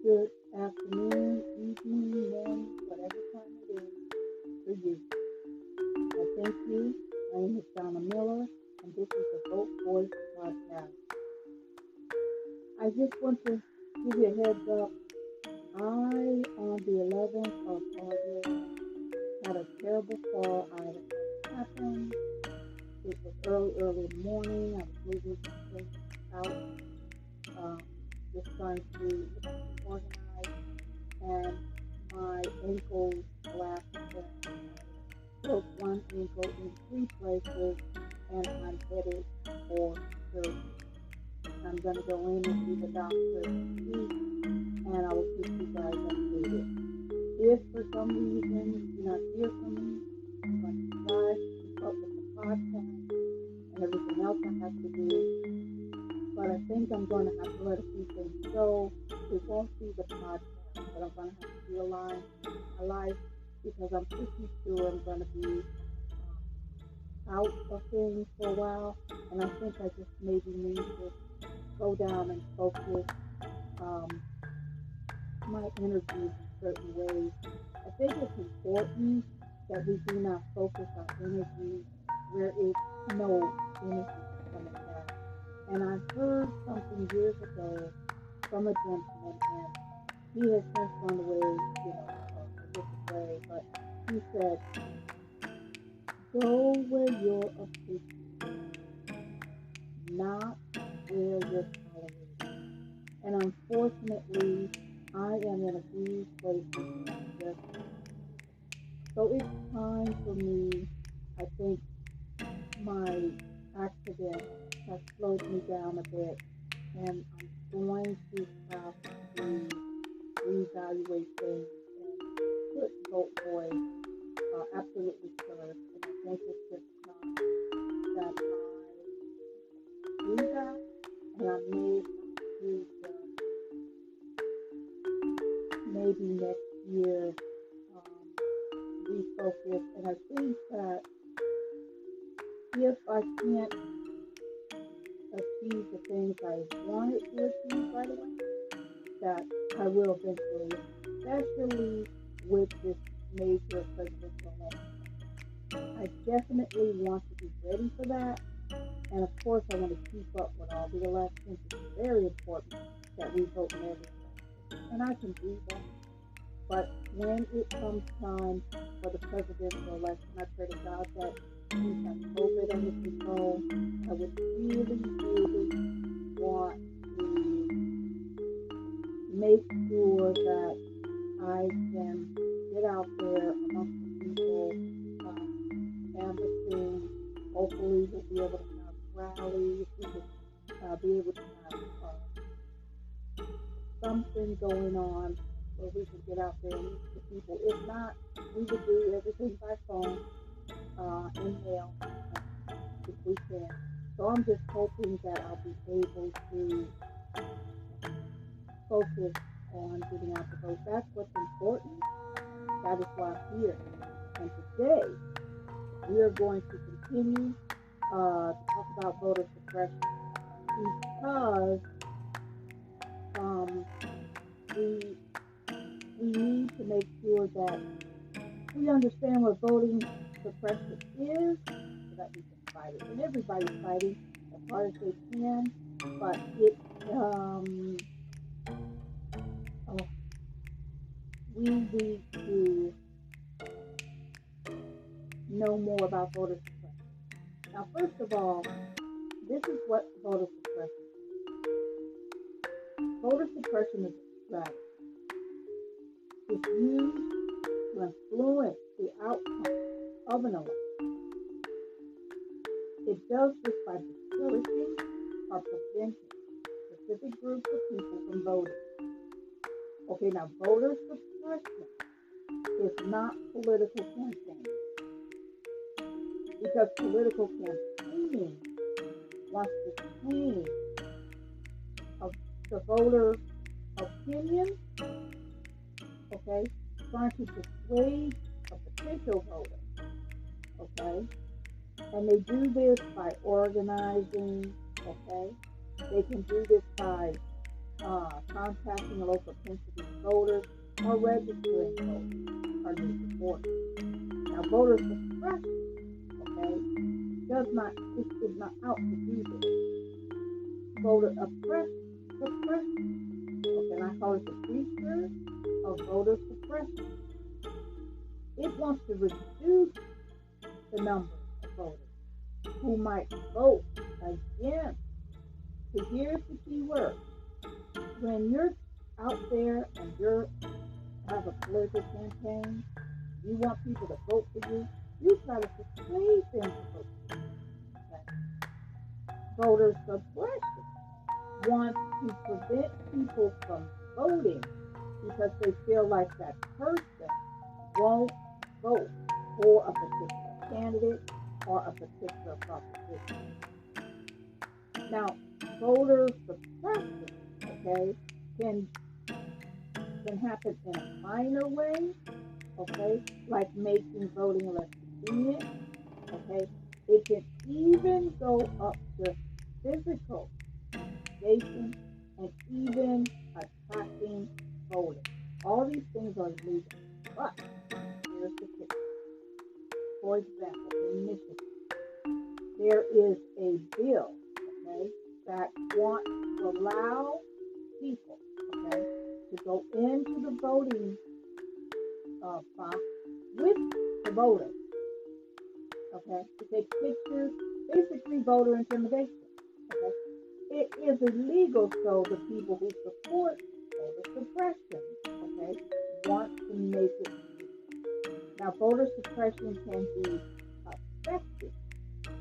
good afternoon, evening, morning, whatever time it is for you. I thank you. My name is Donna Miller, and this is the Vote Voice podcast. I just want to give you a heads up. I, on the 11th of August, had a terrible fall. I had a happen. It was early in the morning. I was moving some things out, just trying to organize, and my ankle collapsed. Broke one ankle in three places, and I'm headed for surgery. I'm going to go in and see the doctor this week, and I will keep you guys updated. If for some reason you not hear from me, I'm going to try to keep up with the podcast and everything else I have to do. But I think I'm going to have to let a few things go. It won't be the podcast, but I'm going to have to realign my life because I'm pretty sure I'm going to be out of things for a while, and I think I just maybe need to slow down and focus my energy in certain ways. I think it's important that we do not focus our energy where it's no energy coming back. And I heard something years ago from a gentleman, and he has since gone away, a different way, but he said, go where you're appreciated, not where you're tolerated. And unfortunately, I am in a few places. So it's time for me. I think my accident has slowed me down a bit, and I'm going to have to reevaluate things and put Vote Voice absolutely first. And I think it's just time that I do that, and I may have to maybe next year refocus. And I think that if I can't achieve the things I wanted to achieve right away, that I will eventually, especially with this major presidential election. I definitely want to be ready for that. And of course, I want to keep up with all the elections. It's very important that we vote in every election. And I can do that. But when it comes time for the presidential election, I pray to God that we have COVID under control. I would really want to make sure that I can get out there amongst the people, canvassing. Hopefully, we'll be able to have rallies. We will be able to have something going on where we can get out there and meet the people. If not, we will do everything by phone and mail if we can. So I'm just hoping that I'll be able to focus on getting out the vote. That's what's important. That is why I'm here. And today, we are going to continue to talk about voter suppression because we need to make sure that we understand what voting suppression is so that we can fight it. And everybody's fighting as hard as they can, but we need to know more about voter suppression. Now, first of all, this is what voter suppression is. Voter suppression is a strategy. It's used to influence the outcome of an election. It does this by discouraging or preventing specific groups of people from voting. Okay, now voter suppression is not political campaigning, because political campaigning wants to change the voter opinion, okay, trying to persuade a potential voter, okay, and they do this by organizing, okay, they can do this by contacting local Pennsylvania voters, or registering voters are new supporters. Now, voter suppression, okay, is not out to do this. Voter suppression, okay, and I call it the feature of voter suppression. It wants to reduce the number of voters who might vote against. So here's the key word. When you're out there and you have a political campaign, you want people to vote for you, you try to persuade them to vote for you. Okay? Voter suppression wants to prevent people from voting because they feel like that person won't vote for a particular candidate or a particular proposition. Now, voter suppression, okay, can happen in a minor way, okay, like making voting less convenient, okay. It can even go up to physical intimidation and even attacking voters. All these things are illegal, but here's the kicker. For example, in Michigan, there is a bill, okay, that wants to allow people, okay, to go into the voting box with the voters, okay, to take pictures, basically voter intimidation, okay. It is illegal, so the people who support voter suppression, okay, want to make it illegal. Now, voter suppression can be effective,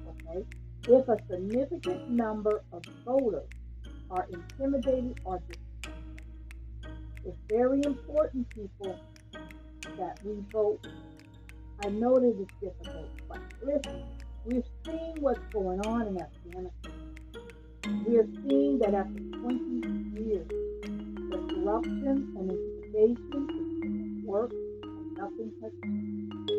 okay, if a significant number of voters are intimidated or distracted. It's very important, people, that we vote. I know that it's difficult, but listen, we've seen what's going on in Afghanistan. We're seeing that after 20 years, the corruption and intimidation is doing work and nothing has changed.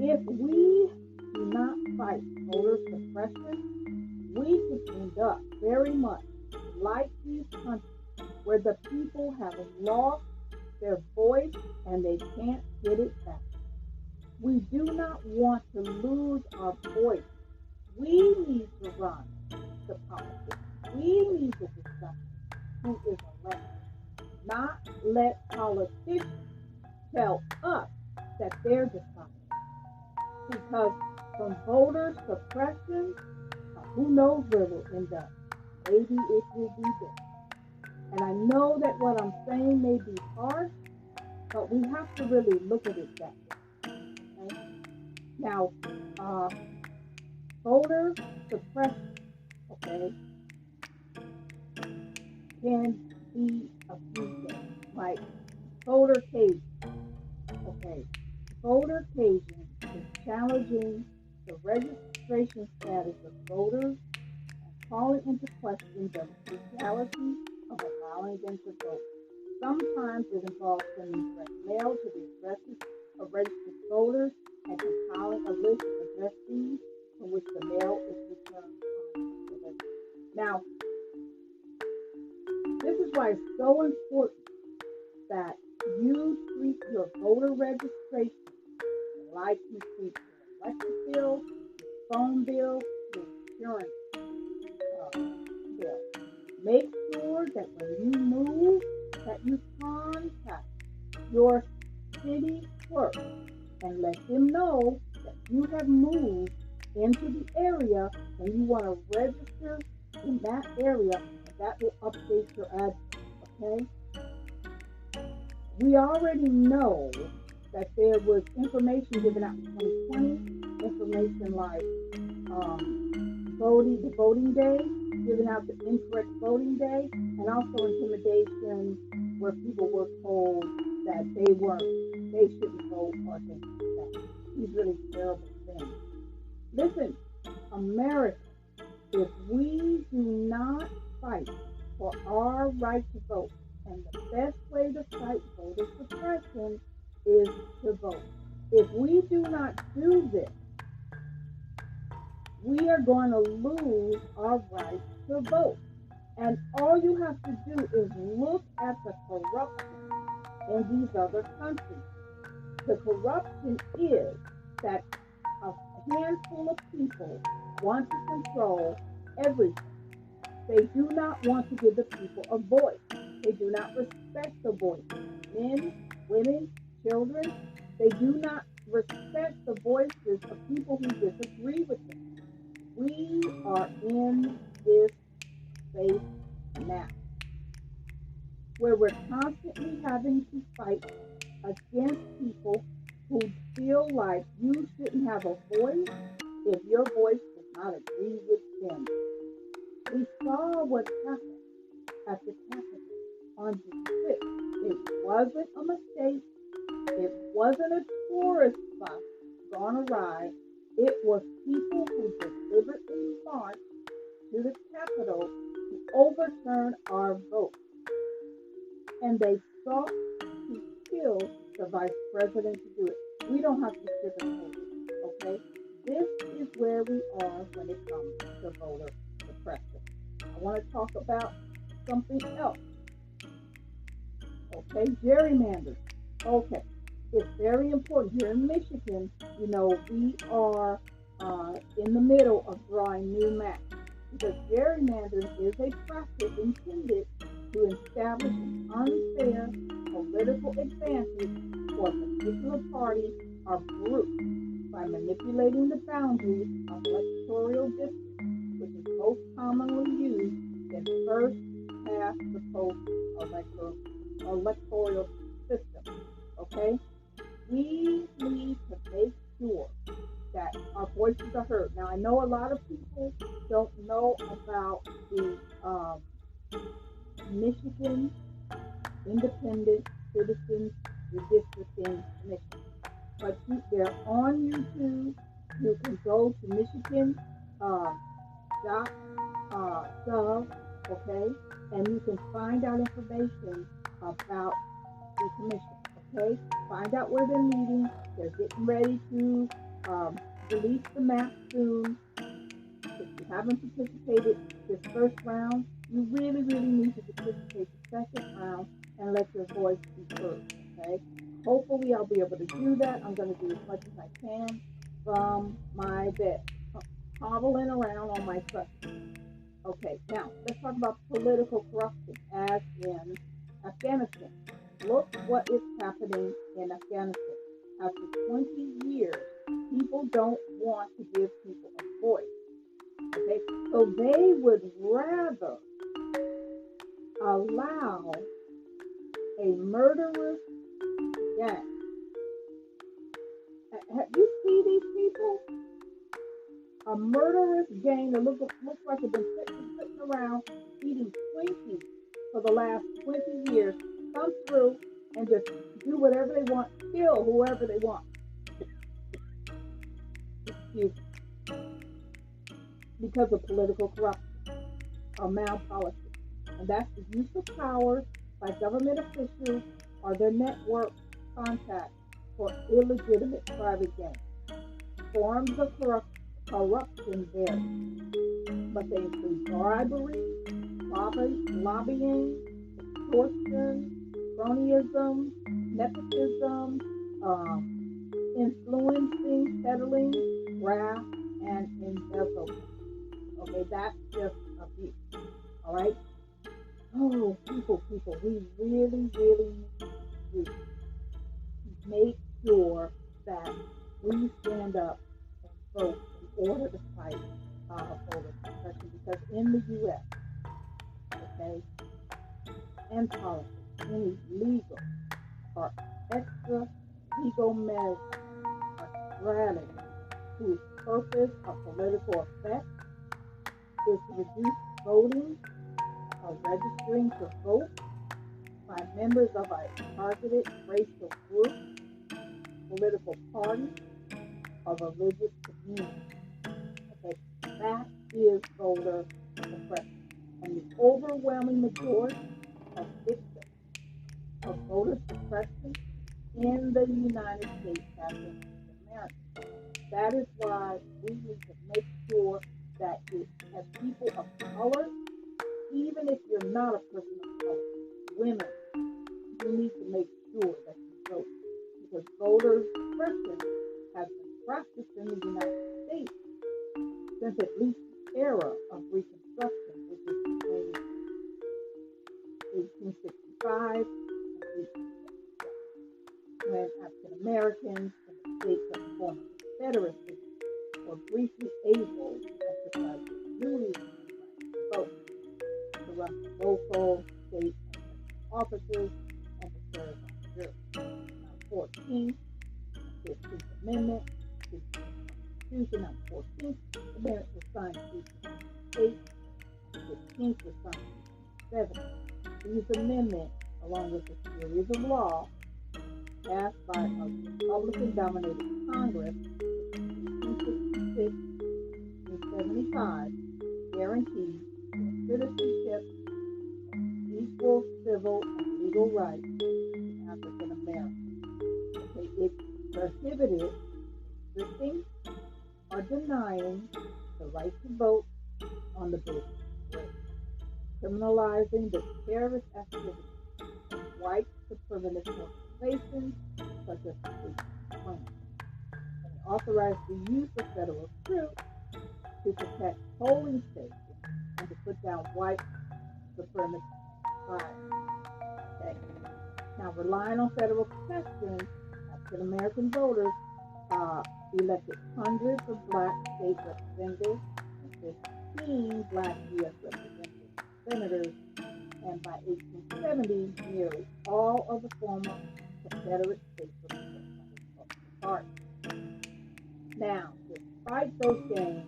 If we do not fight voter suppression, we could end up very much like these countries where the people have lost their voice and they can't get it back. We do not want to lose our voice. We need to run the politics. We need to decide who is elected, not let politicians tell us that they're deciding. Because from voter suppression, who knows where we'll end up? Maybe it will be there. And I know that what I'm saying may be harsh, but we have to really look at it that way. Okay? Now, voter suppression, okay, can be a few things, like voter caging. Okay, voter caging is challenging the registration status of voters and calling into question the legality of allowing them to vote. Sometimes it involves sending direct mail to the addresses of registered voters and compiling a list of addressees from which the mail is returned on. Now, this is why it's so important that you treat your voter registration like you treat your electric bill, your phone bill, your insurance bill. Make sure that when you move, that you contact your city clerk and let them know that you have moved into the area and you want to register in that area, and that will update your address, okay? We already know that there was information given out in 2020, information like the voting day, giving out the incorrect voting day, and also intimidation where people were told that they shouldn't vote or things like that. These really terrible things. Listen, America, if we do not fight for our right to vote, and the best way to fight voter suppression is to vote. If we do not do this, we are going to lose our right to vote. And all you have to do is look at the corruption in these other countries. The corruption is that a handful of people want to control everything. They do not want to give the people a voice. They do not respect the voices. Men, women, children, they do not respect the voices of people who disagree with them. We are in this space now where we're constantly having to fight against people who feel like you shouldn't have a voice if your voice does not agree with them. We saw what happened at the Capitol on June 6th. It wasn't a mistake. It wasn't a tourist spot gone awry. It was people who deliberately marched to the Capitol to overturn our vote. And they sought to kill the vice president to do it. We don't have to sugarcoat it, okay? This is where we are when it comes to voter suppression. I want to talk about something else, okay? Gerrymandering. Okay, it's very important. Here in Michigan, we are in the middle of drawing new maps because gerrymandering is a practice intended to establish an unfair political advantage for a particular party or group by manipulating the boundaries of electoral districts, which is most commonly used in first past the post electoral system. Okay? We need to make sure that our voices are heard. Now, I know a lot of people don't know about the Michigan Independent Citizens Redistricting Commission, but they're on YouTube. You can go to Michigan dot gov, okay, and you can find out information about the commission. Okay, find out where they're meeting. They're getting ready to release the map soon. If you haven't participated this first round, you really, really need to participate the second round and let your voice be heard. Okay, hopefully I'll be able to do that. I'm going to do as much as I can from my bed, hobbling around on my crutches. Okay, now let's talk about political corruption as in Afghanistan. Look what is happening in Afghanistan. After 20 years, people don't want to give people a voice. Okay, so they would rather allow a murderous gang. Have you seen these people? A murderous gang that looks like they've been sitting around eating Twinkies for the last 20 years, come through and just do whatever they want, kill whoever they want. Excuse me. Because of political corruption or malpolicy. And that's the use of power by government officials or their network contacts for illegitimate private gain. Forms of corruption vary, but they include bribery, lobbying, extortion, cronyism, nepotism, influencing, peddling, graft, and embezzlement. Okay, that's just abuse. All right. Oh, people, we really, really need to make sure that we stand up and vote in order to fight voter suppression. Because in the U.S., okay, and politics, any legal or extra legal measures or strategy whose purpose or political effect is to reduce voting or registering to vote by members of a targeted racial group, political party, or religious community. Okay, that is voter suppression. And the overwhelming majority of victims of voter suppression in the United States have been Americans. That is why we need to make sure that as people of color even if you're not a person of color, women, you need to make sure that you vote, because voter suppression has been practiced in the United States since at least the era of Reconstruction, which is between 1865 and 1867, when African Americans in the states of the former Confederacy were briefly able to exercise their newly won right to vote, to run for local, state, and federal offices, and to serve on juries. On 14th, the 15th Amendment to the Constitution, on 14th Amendment was signed in 1868, and 15th was signed in 1870. These amendments, along with a series of laws passed by a Republican-dominated Congress between 1866 and 1875, guaranteed citizenship and equal civil and legal rights to African Americans. Okay, it prohibited restricting or denying the right to vote on the basis of race, criminalizing the terrorist activities of white supremacist organizations such as the Ku Klux Klan, and it authorized the use of federal troops to protect polling stations and to put down white supremacist violence. Okay. Now, relying on federal protection, African American voters elected hundreds of black state representatives and 15 black U.S. representatives and senators, and by 1870, nearly all of the former Confederate states were represented by the Republican Party. Now, despite those gains,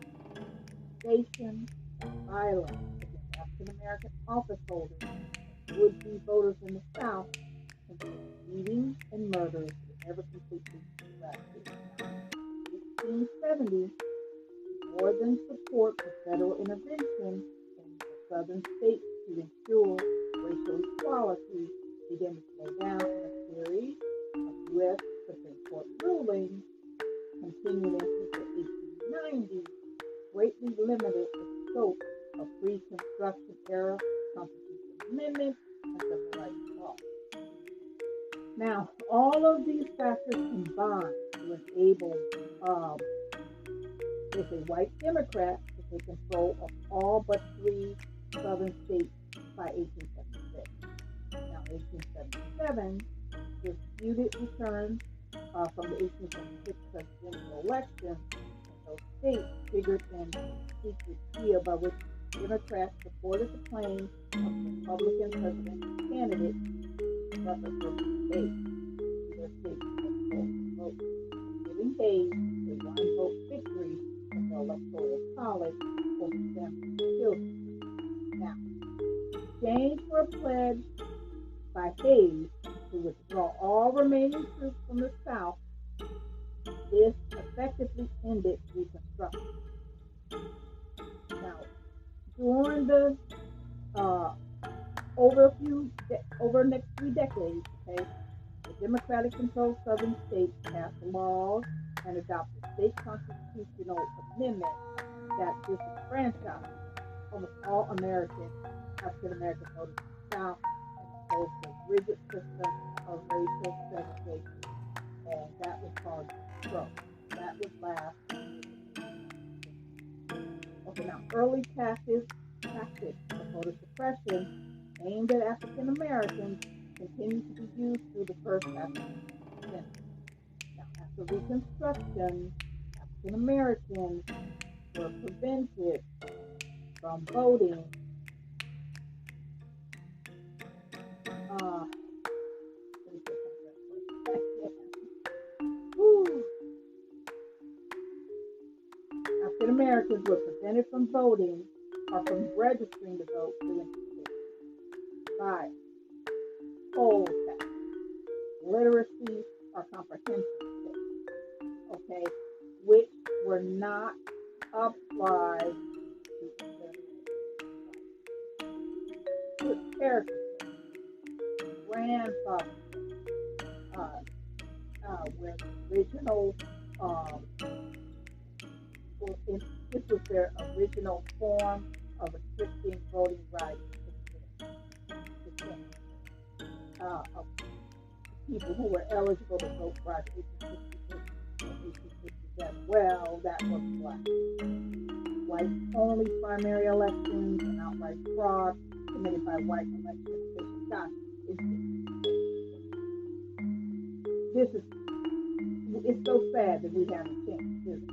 devastation and violence against African American office holders and would-be voters in the South, including beatings and murders, were never completely eradicated. In 1870, more than support for federal intervention in the southern states to ensure racial equality began to slow down in a series of U.S. Supreme Court rulings, continuing into the 1890s, greatly limited the scope of Reconstruction era constitutional amendments and civil rights laws. Now, all of these factors combined to enable if a white Democrat to take control of all but 3 southern states by 1876. Now, 1877, disputed returns from the 1876 presidential election in those states figured in the secret deal by which Democrats supported the claim of Republican presidential candidate Rutherford Hayes to their state's electoral vote, giving Hayes a one-vote victory in the Electoral College over Samuel Children. Now, exchange for a pledge by Hayes to withdraw all remaining troops from the South, this effectively ended Reconstruction. Now, during the over the next 3 decades, okay, the Democratic-controlled southern states passed laws and adopted state constitutional amendments that disenfranchised almost all African American voters in the South and imposed a rigid system of racial segregation, and that was called Jim Crow. That was last. Okay, now early tactics of voter suppression aimed at African Americans continued to be used through the first half of the 20th century. Now, after Reconstruction, African Americans were prevented from voting. African Americans were prevented from voting or from registering to vote through intimidation, bias, poll tax, literacy, or comprehension tests, okay, which were not applied to good character tests, grandfather where the original this was their original form of restricting voting rights of people who were eligible to vote prior to 1866 and 1867. Well, that was black. White-only primary elections and outright fraud committed by white election officials. Gosh, it's so sad that we haven't changed, isn't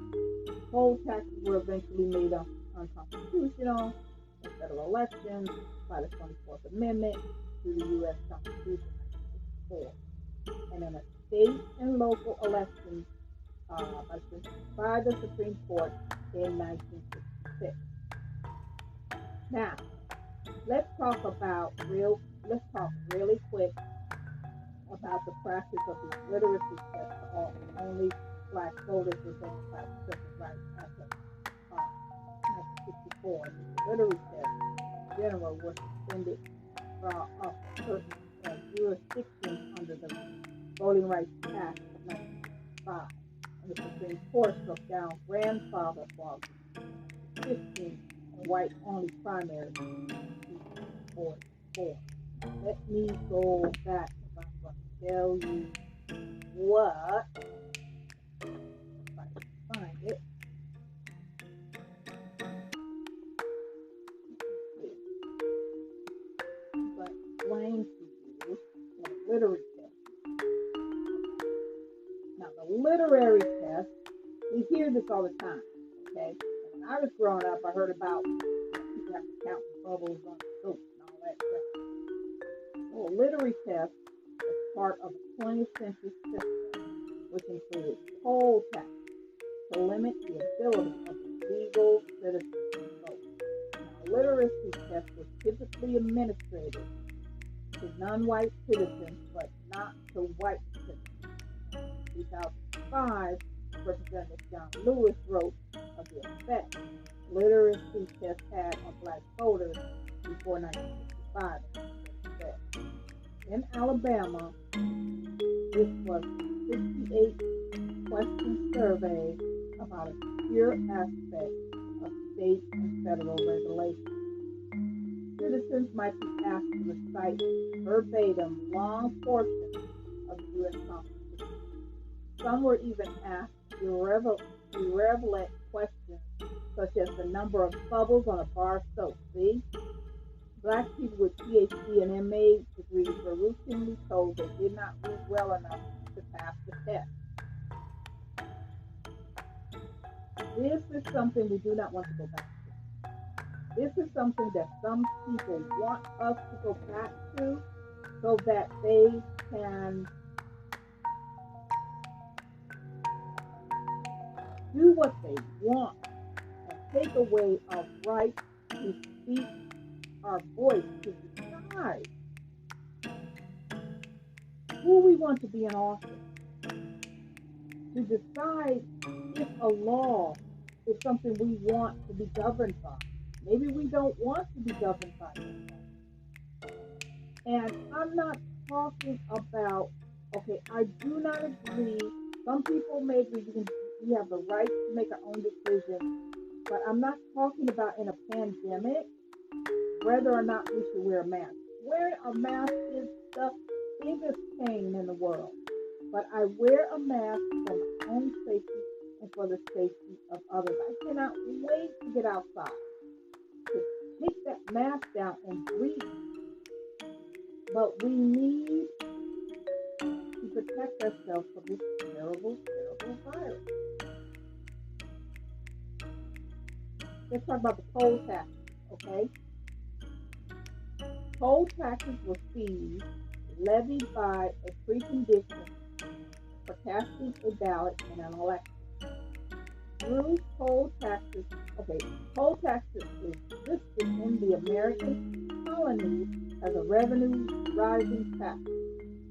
it? Poll taxes were eventually made unconstitutional in federal elections by the 24th Amendment to the U.S. Constitution in 1964, and in a state and local elections by the Supreme Court in 1966. Now, let's talk really quick about the practice of these literacy tests for all only black voters within the class civil rights act of 1964. The literacy tests in general were suspended of certain jurisdictions under the Voting Rights Act of 1965, and the Supreme Court struck down grandfather clauses in 1915 and white-only primaries in 1944. Let me go back if I'm going to tell you what, if I can find it. But explain to you what a literary test is. Now, the literary test, we hear this all the time, okay? And when I was growing up, I heard about people having to count bubbles on soap and all that stuff. Well, a literary test is part of a 20th century system, which included poll taxes to limit the ability of legal citizens to vote. Now, literacy test was typically administered to non-white citizens, but not to white citizens. In 2005, Representative John Lewis wrote of the effect literacy tests had on black voters before 1965. In Alabama, this was a 68-question survey about a secure aspect of state and federal regulations. Citizens might be asked to recite verbatim long portions of the U.S. Constitution. Some were even asked irrelevant questions, such as the number of bubbles on a bar of soap. See? Black people with PhD and MA degrees were routinely told they did not read well enough to pass the test. This is something we do not want to go back to. This is something that some people want us to go back to so that they can do what they want and take away our right to speak our voice, to decide who we want to be in office, to decide if a law is something we want to be governed by. Maybe we don't want to be governed by that. And I'm not talking about, okay, I do not agree. Some people maybe we have the right to make our own decisions, but I'm not talking about in a pandemic whether or not we should wear a mask. Wearing a mask is the biggest pain in the world. But I wear a mask for my own safety and for the safety of others. I cannot wait to get outside, to take that mask down and breathe. But we need to protect ourselves from this terrible, terrible virus. Let's talk about the poll taxes, okay? Poll taxes were fees levied by a precondition for casting a ballot in an election. Through poll taxes, poll taxes existed in the American colonies as a revenue-rising tax.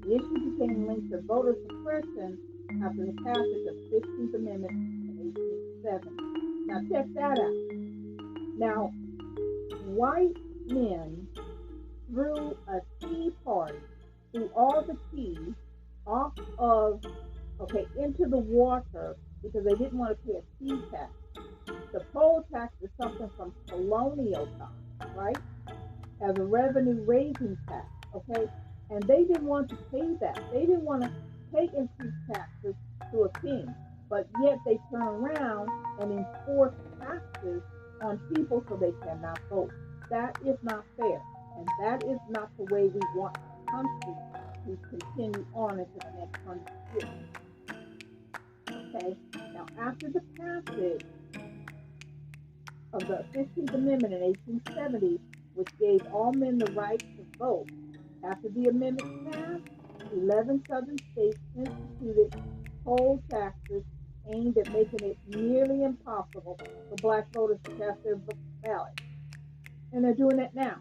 The issue became linked to voter suppression after the passage of the 15th Amendment in 1870. Now check that out. Now, white men threw a tea party, threw all the tea off of, into the water because they didn't want to pay a tea tax. The poll tax is something from colonial times, right? As a revenue raising tax, okay? And they didn't want to pay that. They didn't want to pay increased taxes to a king, but yet they turn around and enforce taxes on people so they cannot vote. That is not fair, and that is not the way we want the country to continue on into the next 100 years. Okay? Now, after the passage of the 15th Amendment in 1870, which gave all men the right to vote, after the amendment passed, 11 southern states instituted poll taxes aimed at making it nearly impossible for black voters to cast their ballot. And they're doing that now.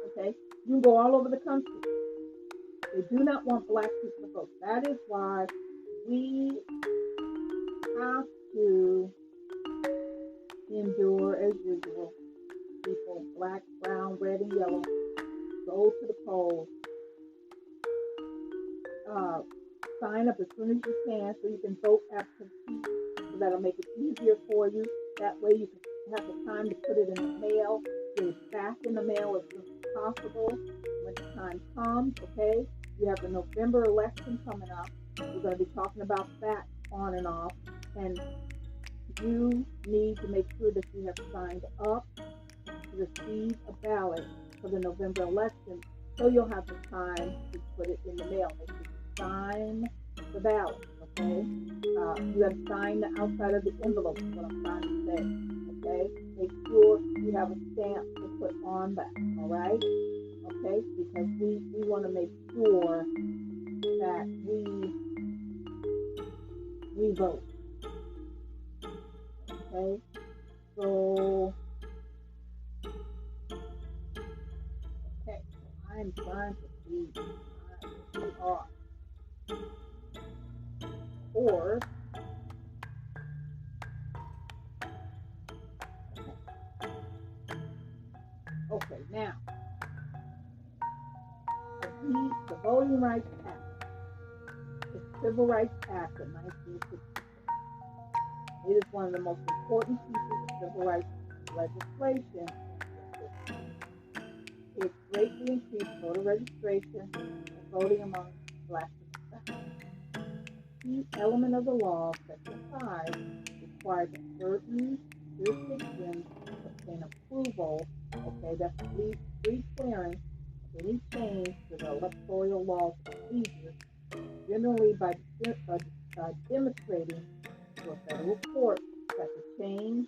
Okay? You can go all over the country. They do not want black people to vote. That is why we have to endure, as usual, people, black, brown, red, and yellow, go to the polls, sign up as soon as you can so you can vote absentee, so that'll make it easier for you. That way you can have the time to put it in the mail, get it back in the mail as soon as possible when the time comes, okay? You have the November election coming up. We're going to be talking about that on and off, and you need to make sure that you have signed up to receive a ballot for the November election, so you'll have the time to put it in the mail. Make sure you sign the ballot, okay? You have to sign the outside of the envelope, is what I'm trying to say, okay? Make sure you have a stamp to put on that, all right? Okay? Because we want to make sure that we vote, okay? So, okay, I'm trying to see we are. Or, okay, now, the Voting Rights Act, the Civil Rights Act of 1966. It is one of the most important pieces of civil rights legislation. It greatly increased voter registration and voting among black people. A key element of the law, Section 5, requires that certain jurisdictions obtain approval, okay, that's free clearance of any change to the electoral laws and procedures, generally by demonstrating to a federal court that the change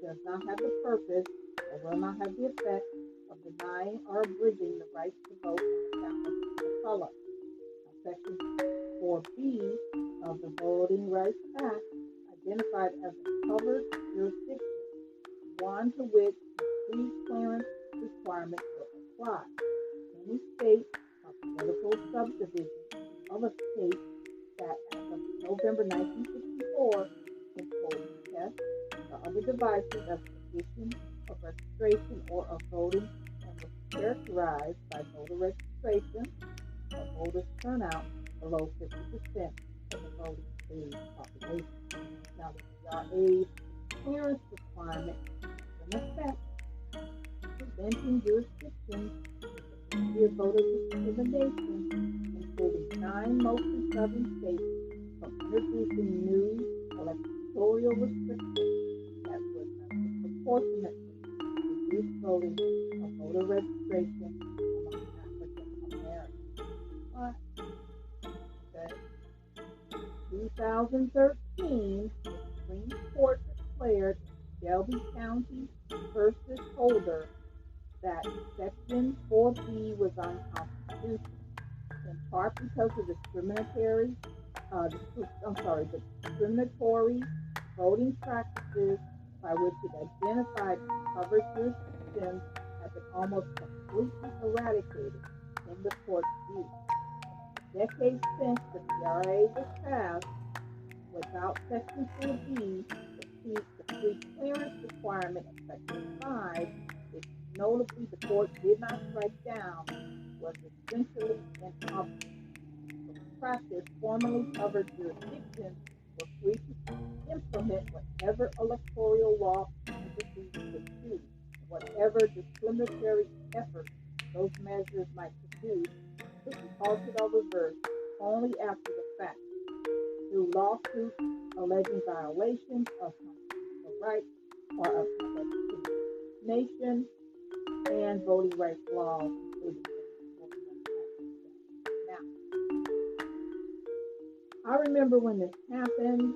does not have the purpose or will not have the effect of denying or abridging the right to vote on account of the color. Section 4B of the Voting Rights Act identified as a covered jurisdiction, one to which the free clearance requirement will apply. Any state or political subdivision of a state that, as of November 1964, imposed tests or other devices as a condition of registration or of voting and was characterized by voter registration or voter turnout below 50% of the voting age population. Now, the VRA's clearance requirement is in effect, preventing jurisdictions with severe voter discrimination, including 9 mostly southern states, from introducing new electoral restrictions that would disproportionately reduce voting or voter registration among African Americans. Okay. 2013, the Supreme Court declared in Shelby County versus Holder that Section 4B was unconstitutional, in part because of the discriminatory voting practices by which it identified covered jurisdictions have been almost completely eradicated in the court's view. Decades since the VRA was passed, without Section 4B, the free clearance requirement of Section 5, which notably the court did not strike down, was essentially inoperative. In practice, formerly covered jurisdictions were free to implement whatever electoral law and procedure they choose, whatever discriminatory efforts those measures might produce, could be altered or reversed only after the fact, through lawsuits alleging violations of constitutional rights or of nation and voting rights laws, including voting rights. Now, I remember when this happened.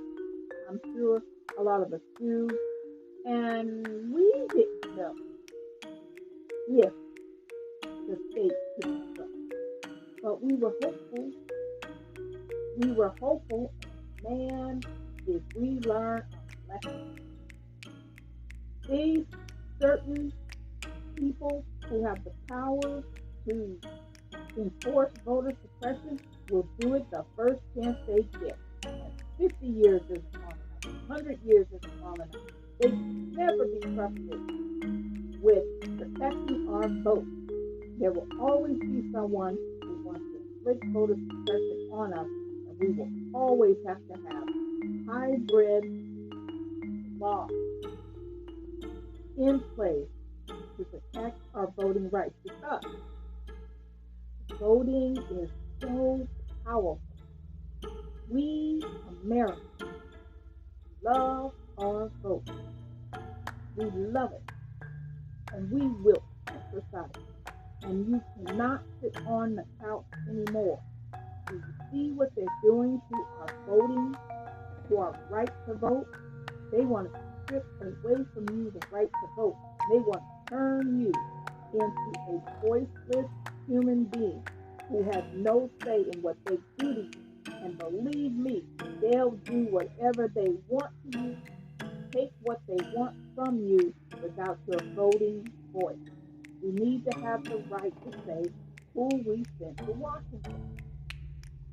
I'm sure a lot of us do, and we didn't know if the state could be trusted, but we were hopeful. We were hopeful, and man, did we learn a lesson. These certain people who have the power to enforce voter suppression will do it the first chance they get. 50 years isn't long enough. 100 years isn't long enough. They can never be trusted with protecting our vote. There will always be someone who wants to inflict voter suppression on us, and we will always have to have hybrid laws in place to protect our voting rights, because voting is so powerful. We Americans love our vote. We love it, and we will exercise it. And you cannot sit on the couch anymore. Do you see what they're doing to our voting, to our right to vote? They want to strip away from you the right to vote. They want to turn you into a voiceless human being who has no say in what they do to you. And believe me, they'll do whatever they want to you, take what they want from you without your voting voice. We need to have the right to say who we send to Washington.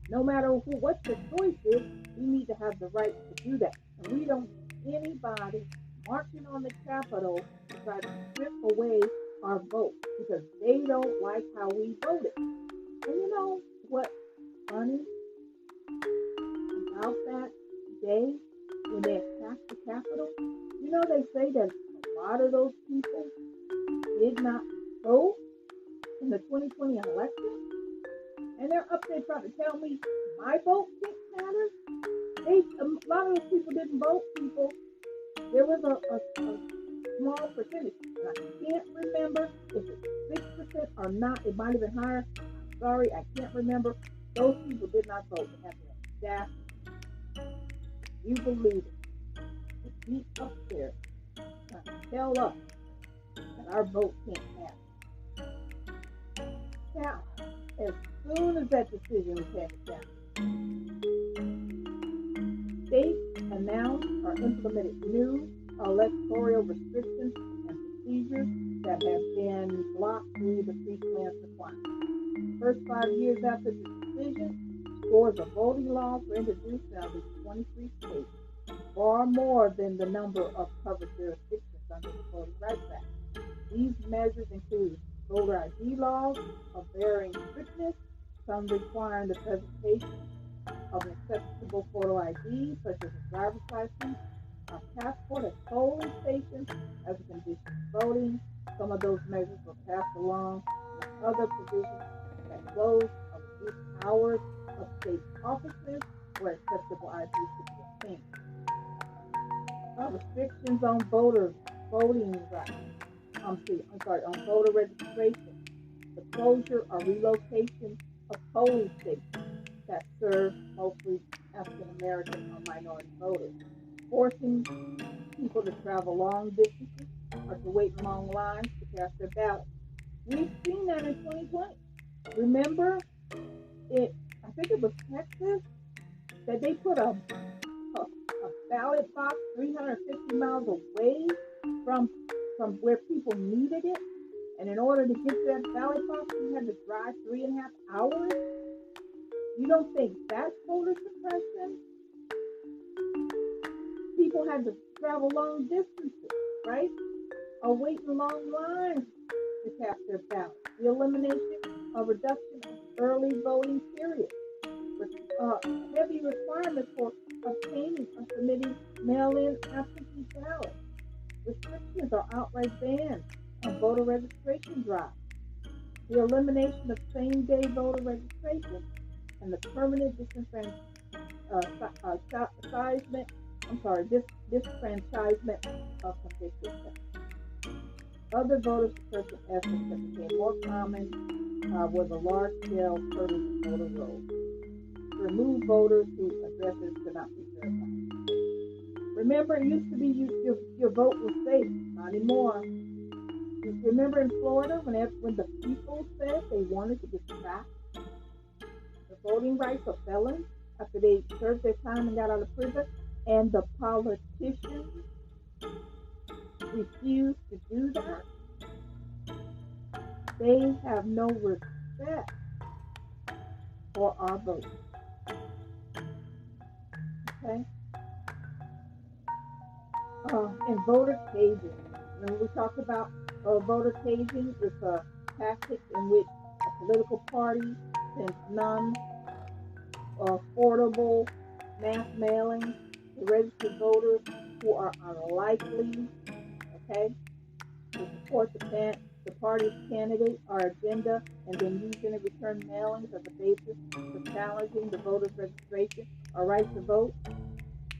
No matter what your choice is, we need to have the right to do that. And we don't need anybody marching on the Capitol to try to strip away our vote, because they don't like how we voted. And you know what's funny about that day when they attacked the Capitol? You know, they say that a lot of those people did not vote in the 2020 election, and they're up there trying to tell me my vote didn't matter. A lot of those people didn't vote. There was a small percentage, and I can't remember if it's 6% or not. It might have been higher. I'm sorry, I can't remember. Those people did not vote. They have the audacity. You believe it? To be up there trying to tell us that our vote can't matter. Now, as soon as that decision was handed down, states announced or implemented new electoral restrictions and procedures that have been blocked through the free plans requirement. The first 5 years after the decision, scores of voting laws were introduced in at least 23 states, far more than the number of covered jurisdictions under the Voting Rights Act. These measures include voter ID laws of varying strictness, some requiring the presentation of an acceptable photo ID, such as a driver's license, a passport at polling stations as a condition of voting. Some of those measures were passed along with other provisions that close or reduce hours of state offices where acceptable ID could be obtained. Restrictions on voting rights. On voter registration, the closure or relocation of polling stations that serve mostly African American or minority voters, forcing people to travel long distances or to wait in long lines to cast their ballot. We've seen that in 2020. Remember, I think it was Texas, that they put a ballot box 350 miles away from where people needed it, and in order to get to that ballot box, you had to drive 3.5 hours. You don't think that's voter suppression? People had to travel long distances, right? Or wait in long lines to cast their ballot. The elimination or reduction of early voting periods, which uh, heavy requirements for obtaining or submitting mail-in absentee ballots. Restrictions or outright bans on voter registration drives. The elimination of same-day voter registration and the permanent disfranchisement of convicted felons. Other voter suppression efforts that became more common were the large-scale purges of voter rolls to remove voters whose addresses could not be verified. Remember, it used to be your vote was safe, not anymore. Remember in Florida when the people said they wanted to get back the voting rights of felons after they served their time and got out of prison, and the politicians refused to do that? They have no respect for our vote. Okay? And voter caging. Remember we talked about voter caging? It's a tactic in which a political party sends non-affordable mass mailings to registered voters who are unlikely, okay, to support the party's candidate or agenda, and then use any return mailings as a basis for challenging the voter's registration or right to vote.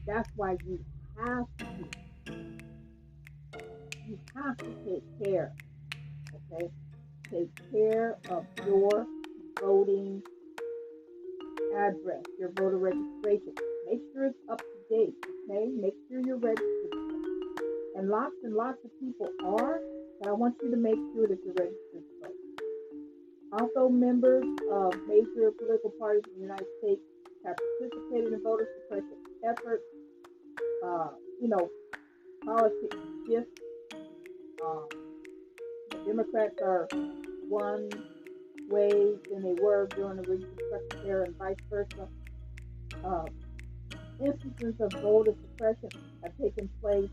That's why you have to take care, okay? Take care of your voting address, your voter registration. Make sure it's up to date, okay? Make sure you're registered. And lots of people are, but I want you to make sure that you're registered to vote. Also, members of major political parties in the United States have participated in voter suppression efforts. Politics shift. The Democrats are one way than they were during the Reconstruction era and vice versa. Instances of voter suppression have taken place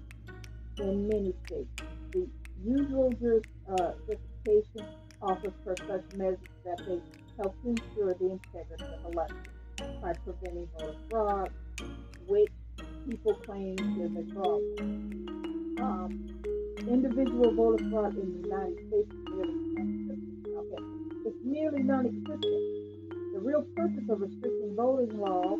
in many states. The usual justification offers for such measures that they help to ensure the integrity of elections by preventing voter fraud, which people claim is a problem. Individual voter fraud in the United States is nearly non-existent. Okay, it's nearly non-existent. The real purpose of restricting voting law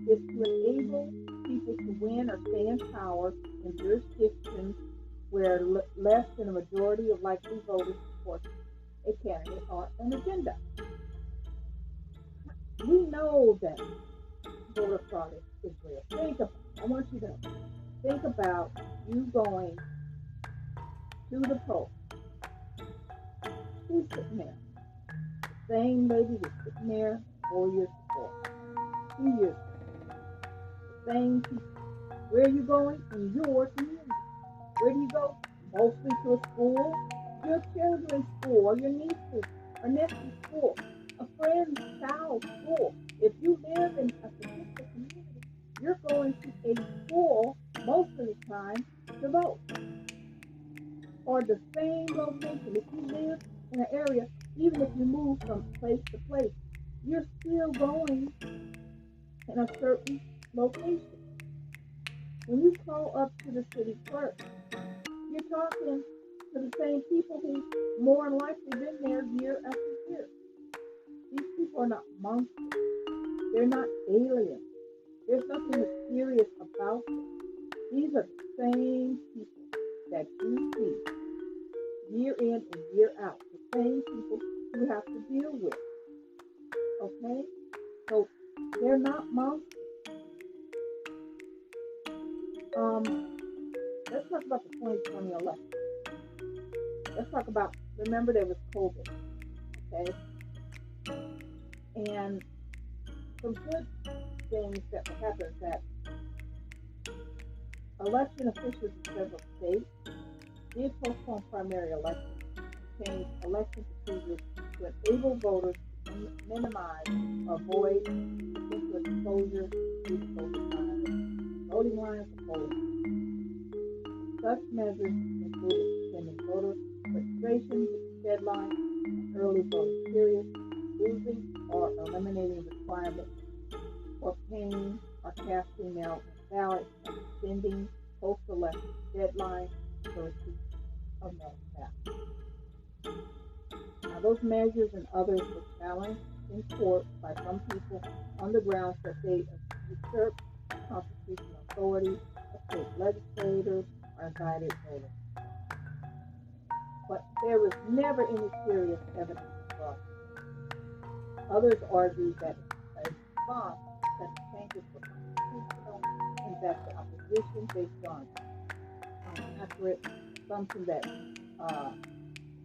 is to enable people to win or stay in power in jurisdictions where less than a majority of likely voters support a candidate or an agenda. We know that voter fraud is real. I want you to think about you going to the poll. Who's sitting there? The same lady that's sitting there 4 years before, 2 years before. The same people. Where are you going? In your community. Where do you go? Mostly to a school, your children's school, or your niece's or nephew's school, a friend's child's school. If you live in a particular community, you're going to a school most of the time to vote. Or the same location. If you live in an area, even if you move from place to place, you're still going in a certain location. When you call up to the city clerk, you're talking to the same people who more than likely been there year after year. These people are not monsters. They're not aliens. There's nothing mysterious about them. These are the same people that you see year in and year out. The same people you have to deal with. Okay? So they're not monsters. Let's talk about the 2020 election. Let's talk about, remember there was COVID, okay? And some good things that will happen is that election officials in several states did postpone primary elections, change election procedures to enable voters to minimize or avoid potential exposure to COVID-19, voting lines, and polling. Such measures included extending voter registration deadlines, early voting periods, losing or eliminating requirements or paying or casting mail-in ballots and extending post-election deadlines for receipt of mail ballots. Now, those measures and others were challenged in court by some people on the grounds that they usurp constitutional authority of state legislators or invited voters. But there was never any serious evidence of fraud. Others argued that in response, that the changes were constitutional and that the opposition based on accurate assumption that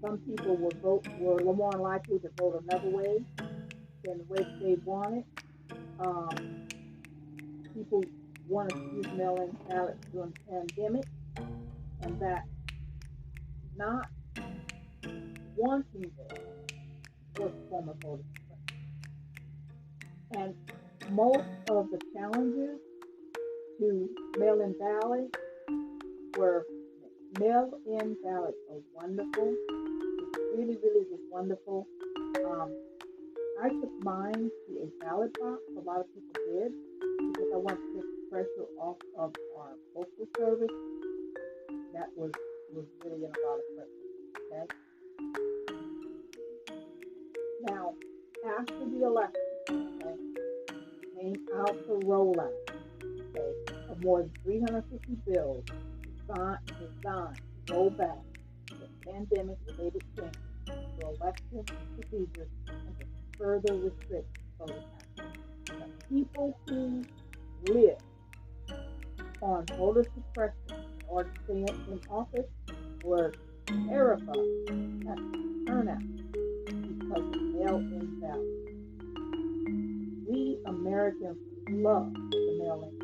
some people were more likely to vote another way than the way they wanted. People wanted to use mail-in ballots during the pandemic, and that not wanting this was a form of voter suppression. And most of the challenges to mail-in ballots were mail-in ballots are wonderful. It really, really was wonderful. I took mine to a ballot box. A lot of people did because I wanted to take the pressure off of our postal service. That was really in a lot of pressure. Okay. Now, after the election, came out the rollout of more than 350 bills designed to roll back the pandemic-related changes to election procedures and to further restrict voting access. The people who live on voter suppression in order to stay in office were terrified at the turnout because of mail-in ballots. We Americans love the mail-in ballot.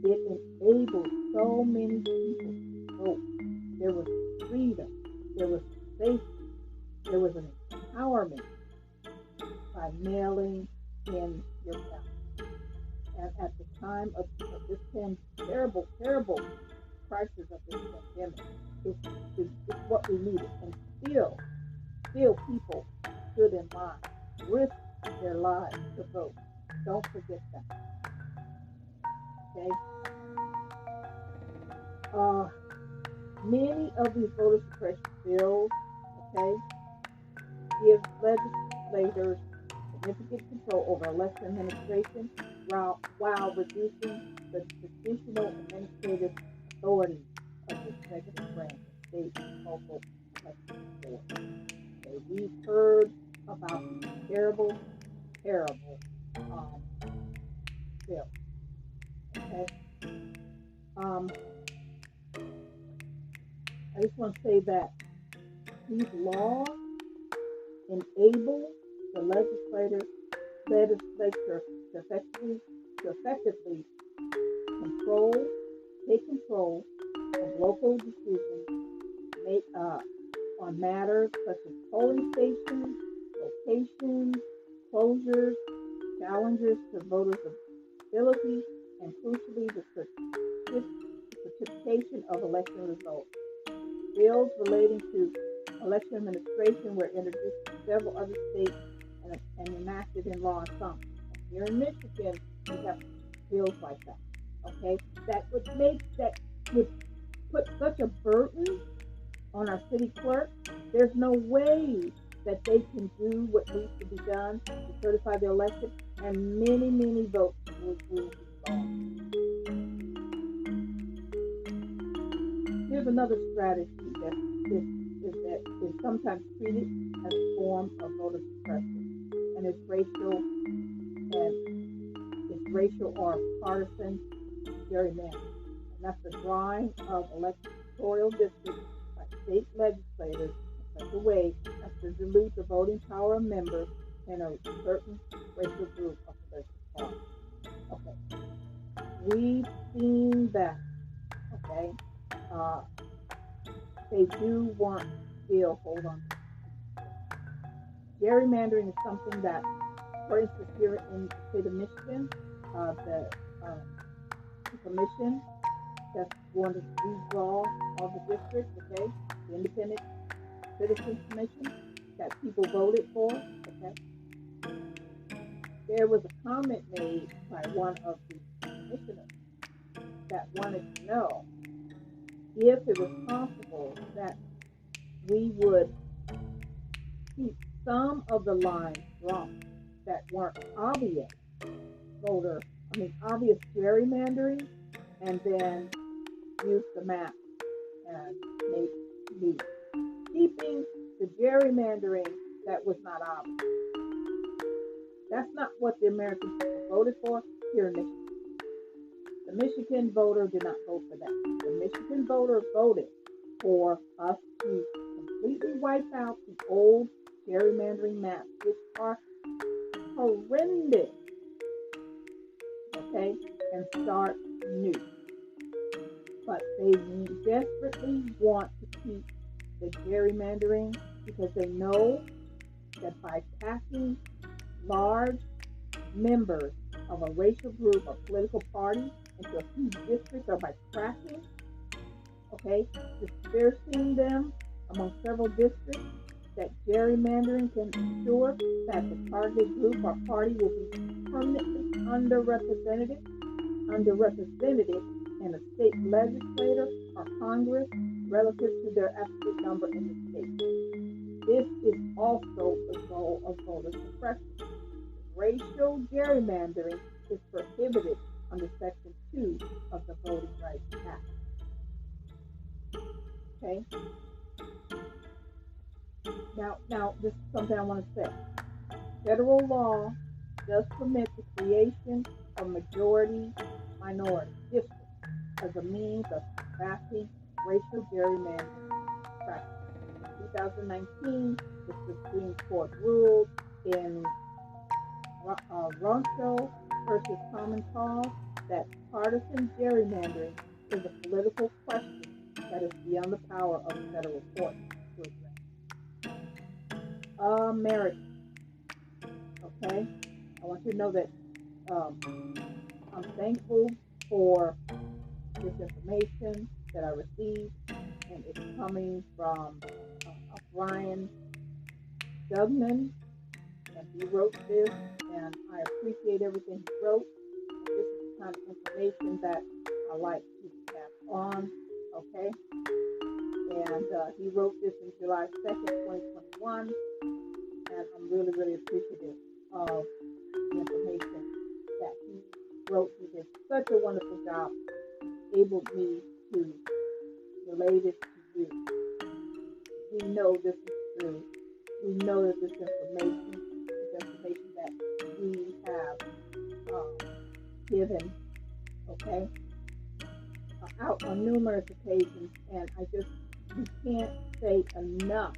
It enabled so many people to vote. There was freedom, there was safety, there was an empowerment by mailing in your ballot. And at the time of this terrible crisis of this pandemic, it's what we needed. And still people stood in line, risked their lives to vote. Don't forget that. Okay? Many of these voter suppression bills, give legislators significant control over election administration while reducing the traditional administrative authority of the executive branch of state and local election boards. Okay, we've heard about these terrible bills. Okay. I just want to say that these laws enable the legislature to effectively take control of local decisions on matters such as polling stations, locations, closures, challenges to voters' ability, and crucially the certification of election results. Bills relating to election administration were introduced in several other states and enacted in law in some. Here in Michigan, we have bills like that. Okay, that would put such a burden on our city clerk. There's no way that they can do what needs to be done to certify the election, and many votes will be lost. Here's another strategy that is sometimes treated as a form of voter suppression, and it's racial or partisan gerrymandering, and that's the drawing of electoral districts by state legislators in such a way as to dilute the voting power of members in a certain racial group of political parties. Okay, we've seen that. Okay. They do want to still hold on to it. Gerrymandering is something that, for instance, here in the state of Michigan, the commission that's going to redraw all the districts, the Independent Citizens Commission that people voted for, there was a comment made by one of the commissioners that wanted to know if it was possible that we would keep some of the lines drawn that weren't obvious obvious gerrymandering, and then use the map and make me keeping the gerrymandering that was not obvious. That's not what the American people voted for here in Michigan. The Michigan voter did not vote for that. The Michigan voter voted for us to completely wipe out the old gerrymandering maps, which are horrendous, okay, and start new. But they desperately want to keep the gerrymandering because they know that by passing large members of a racial group or political party into a few districts, or by tracking, okay, dispersing them among several districts, that gerrymandering can ensure that the targeted group or party will be permanently underrepresented in a state legislature or Congress relative to their absolute number in the state. This is also the goal of voter suppression. Racial gerrymandering is prohibited under Section 2 of the Voting Rights Act. Okay? Now, this is something I want to say. Federal law does permit the creation of majority-minority districts as a means of combating racial gerrymandering practices. In 2019, the Supreme Court ruled in Roncho versus Common Cause that partisan gerrymandering is a political question that is beyond the power of federal courts to address. America. Okay? I want you to know that I'm thankful for this information that I received, and it's coming from Brian Duignam, and he wrote this, and I appreciate everything he wrote. And this is the kind of information that I like to pass on, okay? And he wrote this in July 2nd, 2021, and I'm really, really appreciative of the information that he wrote. He did such a wonderful job, enabled me to relay this to you. We know this is true. We know that this information is information that we have given, okay, out on numerous occasions, and we can't say enough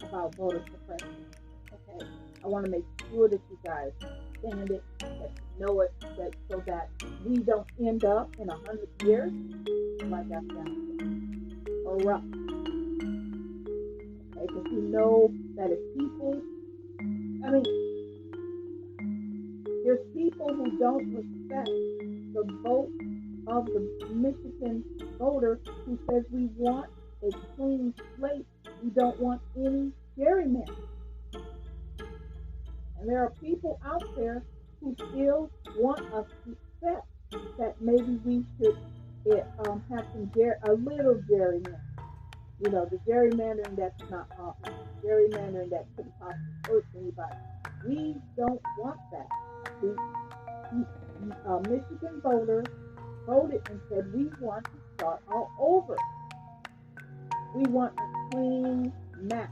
about voter suppression, okay? I want to make sure that you guys understand it, that you know it, so that we don't end up in 100 years like Afghanistan, corrupt. Okay, because we know that if people, there's people who don't respect the vote of the Michigan voter who says we want a clean slate. We don't want any gerrymandering. And there are people out there who still want us to accept that maybe we should have a little gerrymandering. You know, the gerrymandering that's not obvious, gerrymandering that couldn't possibly hurt anybody. We don't want that. The Michigan voters voted and said we want to start all over. We want a clean map.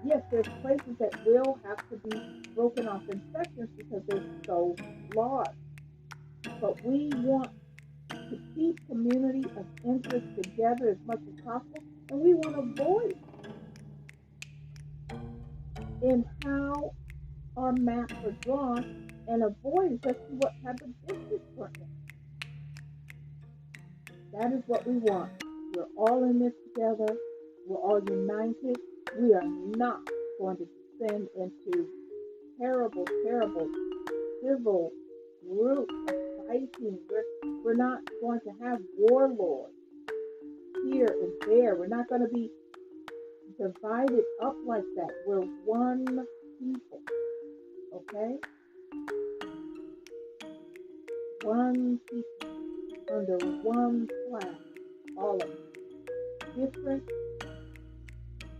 Yes, there's places that will have to be broken off in sections because they're so large. But we want to keep community of interest together as much as possible, and we want to avoid in how our maps are drawn and avoid especially what type of districts we're in. That is what we want. We're all in this together. We're all united. We are not going to descend into terrible, terrible civil groups of fighting. We're not going to have warlords here and there. We're not going to be divided up like that. We're one piece one people under one flag, all of us, different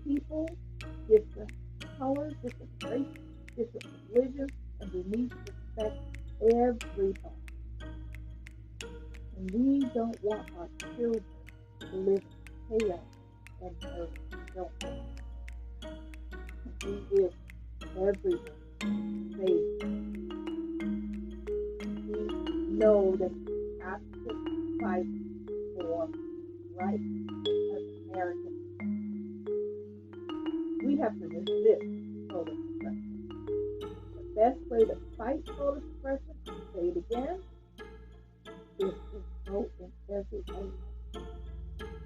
people, different colors, different races, different religions, and we need to respect everybody. And we don't want our children to live in chaos and murder. We don't want that. We wish everyone safe. We know that we have to fight for rights as Americans. We have to resist voter suppression. The best way to fight voter suppression, I'll say it again, is to vote in every election.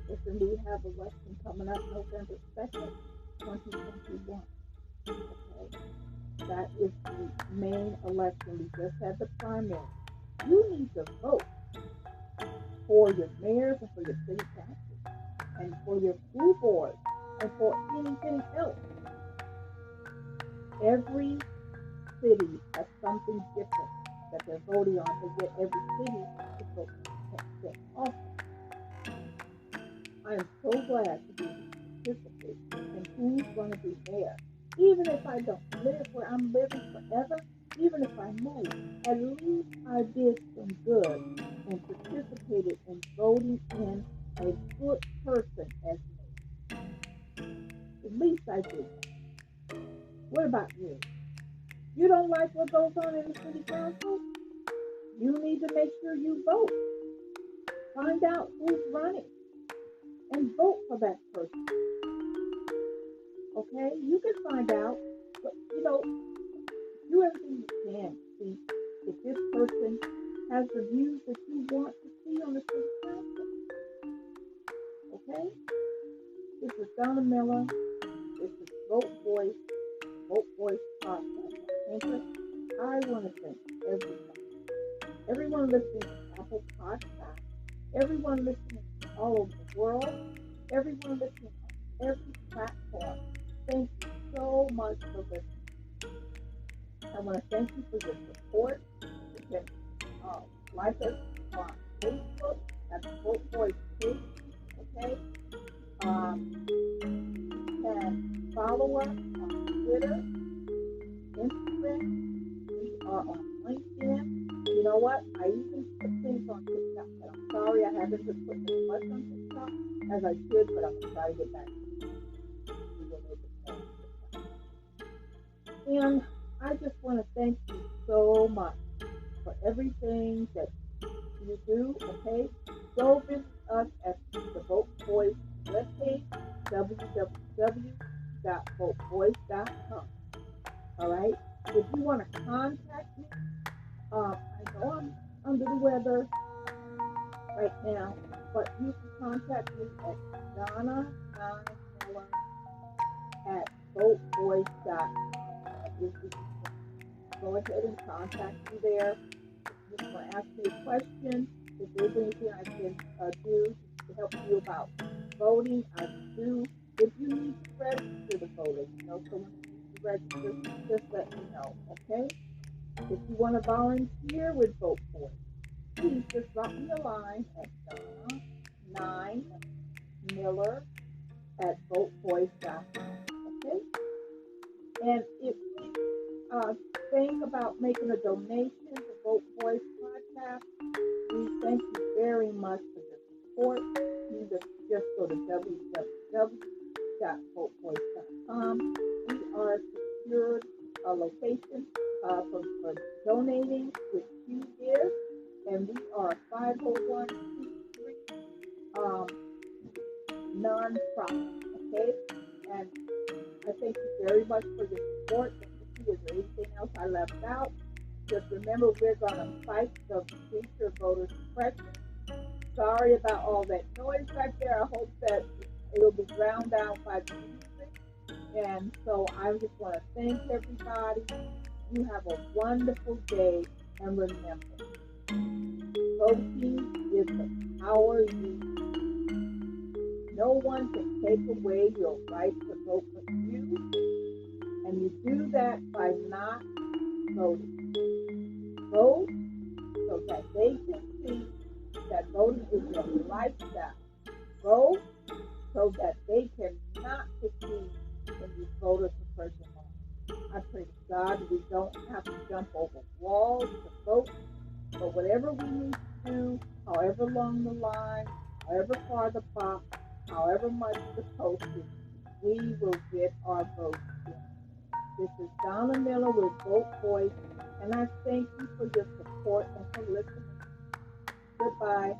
Listen, we have election coming up November 2nd, 2021. Okay? That is the main election. We just had the primary. You need to vote for your mayors and for your city councils and for your school boards and for anything else. Every city has something different that they're voting on, but yet every city is voting on the same thing also. I am so glad to be participate in who's going to be mayor. Even if I don't live where I'm living forever, even if I move, at least I did some good and participated in voting in a good person as mayor. At least I did that. What about you? You don't like what goes on in the city council? You need to make sure you vote. Find out who's running and vote for that person. Okay? You can find out, but do everything you can to see if this person has the views that you want to see on the city council. Okay? This is Donna Miller. This is Vote Voice podcast. Anchor. I want to thank everyone listening to Apple Podcasts, everyone listening all over the world, everyone listening on every platform. Thank you so much for listening. I want to thank you for your support. You can like us on Facebook at the Vote Voice page, okay? You can follow us on Twitter, Instagram. We are on LinkedIn. You know what? I even put things on TikTok, but I'm sorry I haven't been putting as much on TikTok as I should, but I'm going to try to get back to you. And I just want to thank you so much for everything that you do, okay? Go visit us at the Vote Voice webpage, www.votevoice.com. All right? If you want to contact me, I know I'm under the weather right now, but you can contact me at Donna9Miller@votevoice.com. Go ahead and contact me there. If you want to ask me a question, if there's anything I can do to help you about voting, I will do. If you need to register to vote, someone needs to register, just let me know, okay? If you want to volunteer with Vote Voice, please just drop me a line at Donna9Miller@votevoice.com, okay? And if you think about making a donation to Vote Voice podcast, we thank you very much for your support. You just go to www.votevoice.com. We are a secured location for donating with QGive, and we are a 501c3 non-profit, okay? And I thank you very much for your support. Is there anything else I left out? Just remember, we're going to fight the future voter suppression. Sorry about all that noise back there. I hope that it'll be drowned out by the music. And so I just want to thank everybody. You have a wonderful day. And remember, voting is the power you need. No one can take away your right to vote but you. And you do that by not voting. Vote so so that they can see that voting is your lifestyle. Vote so that they cannot succeed in these voter suppression laws. I pray to God that we don't have to jump over walls to vote, but whatever we need to do, however long the line, however far the box, however much the postage, we will get our votes in. This is Donna Miller with Vote Voice, and I thank you for your support and for listening. Goodbye.